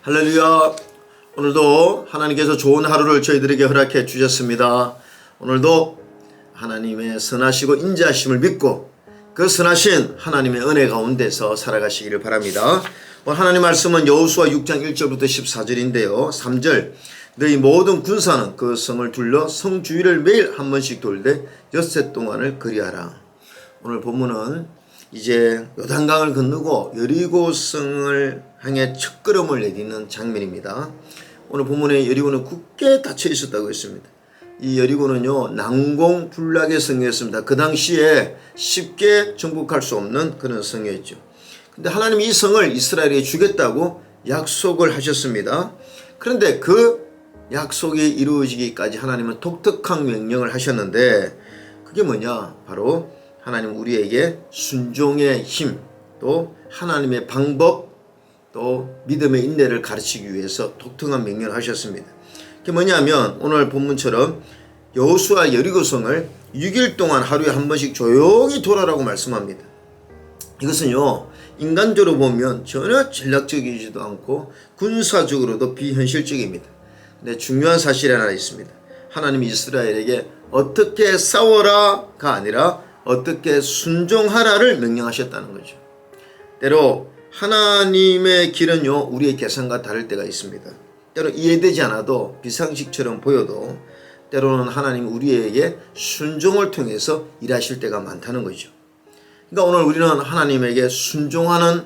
할렐루야. 오늘도 하나님께서 좋은 하루를 저희들에게 허락해 주셨습니다. 오늘도 하나님의 선하시고 인자하심을 믿고 그 선하신 하나님의 은혜 가운데서 살아가시기를 바랍니다. 오늘 하나님 말씀은 여호수아 6장 1절부터 14절인데요. 3절 너희 모든 군사는 그 성을 둘러 성 주위를 매일 한 번씩 돌되 엿새 동안을 그리하라. 오늘 본문은 이제 요단강을 건너고 여리고성을 향해 첫걸음을 내딛는 장면입니다. 오늘 본문에 여리고는 굳게 닫혀 있었다고 했습니다. 이 여리고는요 난공불락의 성이었습니다. 그 당시에 쉽게 정복할 수 없는 그런 성이었죠. 근데 하나님이 이 성을 이스라엘에게 주겠다고 약속을 하셨습니다. 그런데 그 약속이 이루어지기까지 하나님은 독특한 명령을 하셨는데 그게 뭐냐? 바로 하나님 우리에게 순종의 힘, 또 하나님의 방법, 또 믿음의 인내를 가르치기 위해서 독특한 명령을 하셨습니다. 그게 뭐냐면 오늘 본문처럼 여호수아 여리고성을 6일 동안 하루에 한 번씩 조용히 돌아라고 말씀합니다. 이것은요 인간적으로 보면 전혀 전략적이지도 않고 군사적으로도 비현실적입니다. 근데 중요한 사실이 하나 있습니다. 하나님이 이스라엘에게 어떻게 싸워라가 아니라 어떻게 순종하라를 명령하셨다는 거죠. 때로 하나님의 길은요 우리의 계산과 다를 때가 있습니다. 때로 이해되지 않아도 비상식처럼 보여도 때로는 하나님 우리에게 순종을 통해서 일하실 때가 많다는 거죠. 그러니까 오늘 우리는 하나님에게 순종하는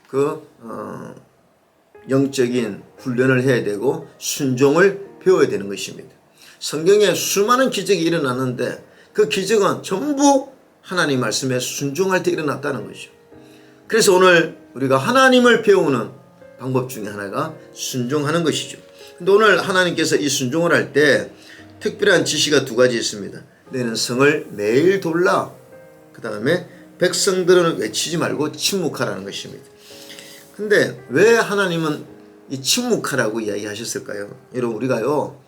그 영적인 훈련을 해야 되고 순종을 배워야 되는 것입니다. 성경에 수많은 기적이 일어났는데 그 기적은 전부 하나님 말씀에 순종할 때 일어났다는 거죠. 그래서 오늘 우리가 하나님을 배우는 방법 중에 하나가 순종하는 것이죠. 근데 오늘 하나님께서 이 순종을 할 때 특별한 지시가 두 가지 있습니다. 너희는 성을 매일 돌라. 그 다음에 백성들은 외치지 말고 침묵하라는 것입니다. 근데 왜 하나님은 이 침묵하라고 이야기하셨을까요? 여러분 우리가요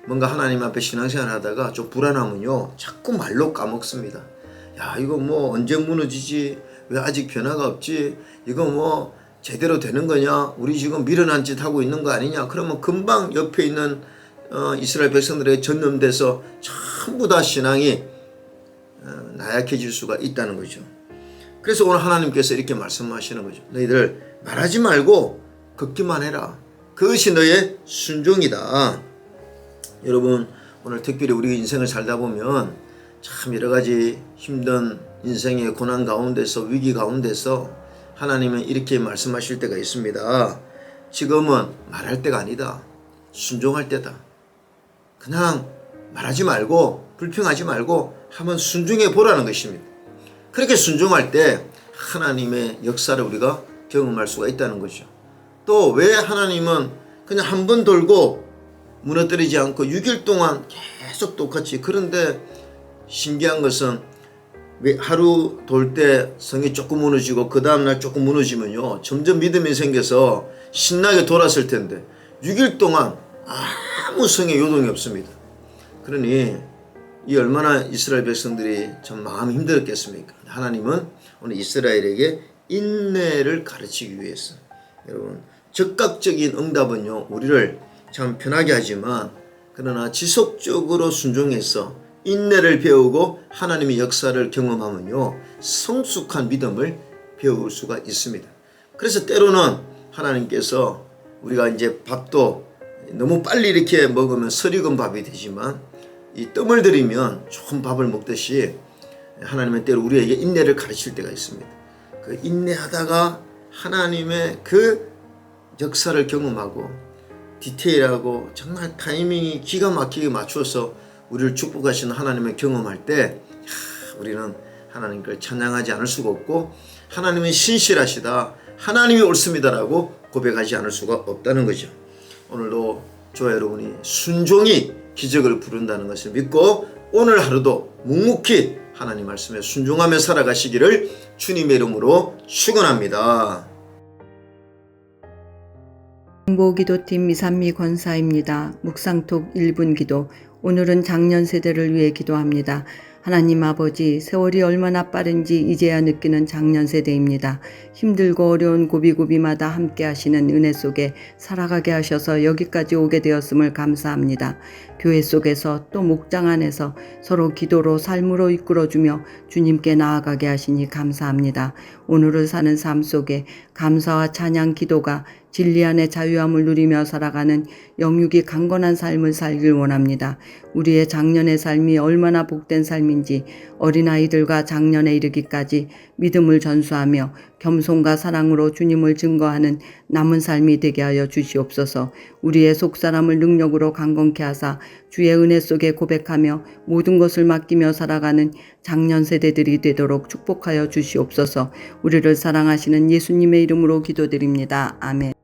뭔가 하나님 앞에 신앙생활 하다가 좀 불안하면요 자꾸 말로 까먹습니다. 야 이거 뭐 언제 무너지지? 왜 아직 변화가 없지? 이거 뭐 제대로 되는 거냐? 우리 지금 미련한 짓 하고 있는 거 아니냐? 그러면 금방 옆에 있는 이스라엘 백성들에게 전염돼서 전부 다 신앙이 나약해질 수가 있다는 거죠. 그래서 오늘 하나님께서 이렇게 말씀하시는 거죠. 너희들 말하지 말고 걷기만 해라. 그것이 너의 순종이다. 여러분 오늘 특별히 우리 인생을 살다 보면 참 여러 가지 힘든 인생의 고난 가운데서 위기 가운데서 하나님은 이렇게 말씀하실 때가 있습니다. 지금은 말할 때가 아니다. 순종할 때다. 그냥 말하지 말고 불평하지 말고 한번 순종해 보라는 것입니다. 그렇게 순종할 때 하나님의 역사를 우리가 경험할 수가 있다는 거죠. 또 왜 하나님은 그냥 한 번 돌고 무너뜨리지 않고 6일 동안 계속 똑같이 그런데 신기한 것은 하루 돌 때 성이 조금 무너지고 그 다음날 조금 무너지면요 점점 믿음이 생겨서 신나게 돌았을 텐데 6일 동안 아무 성에 요동이 없습니다. 그러니 이 얼마나 이스라엘 백성들이 참 마음이 힘들었겠습니까? 하나님은 오늘 이스라엘에게 인내를 가르치기 위해서 여러분 즉각적인 응답은요 우리를 참 편하게 하지만 그러나 지속적으로 순종해서 인내를 배우고 하나님의 역사를 경험하면요 성숙한 믿음을 배울 수가 있습니다. 그래서 때로는 하나님께서 우리가 이제 밥도 너무 빨리 이렇게 먹으면 설익은 밥이 되지만 이 뜸을 들이면 좋은 밥을 먹듯이 하나님은 때로 우리에게 인내를 가르칠 때가 있습니다. 그 인내하다가 하나님의 그 역사를 경험하고 디테일하고 정말 타이밍이 기가 막히게 맞춰서 우리를 축복하시는 하나님을 경험할 때 우리는 하나님을 찬양하지 않을 수가 없고 하나님은 신실하시다 하나님이 옳습니다라고 고백하지 않을 수가 없다는 거죠. 오늘도 저와 여러분이 순종이 기적을 부른다는 것을 믿고 오늘 하루도 묵묵히 하나님 말씀에 순종하며 살아가시기를 주님의 이름으로 축원합니다. 공보기도팀 미산미 권사입니다. 묵상톡 1분 기도. 오늘은 장년 세대를 위해 기도합니다. 하나님 아버지, 세월이 얼마나 빠른지 이제야 느끼는 작년 세대입니다. 힘들고 어려운 고비고비마다 함께 하시는 은혜 속에 살아가게 하셔서 여기까지 오게 되었음을 감사합니다. 교회 속에서 또 목장 안에서 서로 기도로 삶으로 이끌어주며 주님께 나아가게 하시니 감사합니다. 오늘을 사는 삶 속에 감사와 찬양 기도가 진리 안의 자유함을 누리며 살아가는 영육이 강건한 삶을 살길 원합니다. 우리의 작년의 삶이 얼마나 복된 삶인지 어린아이들과 작년에 이르기까지 믿음을 전수하며 겸손과 사랑으로 주님을 증거하는 남은 삶이 되게 하여 주시옵소서. 우리의 속사람을 능력으로 강건케 하사 주의 은혜 속에 고백하며 모든 것을 맡기며 살아가는 작년 세대들이 되도록 축복하여 주시옵소서. 우리를 사랑하시는 예수님의 이름으로 기도드립니다. 아멘.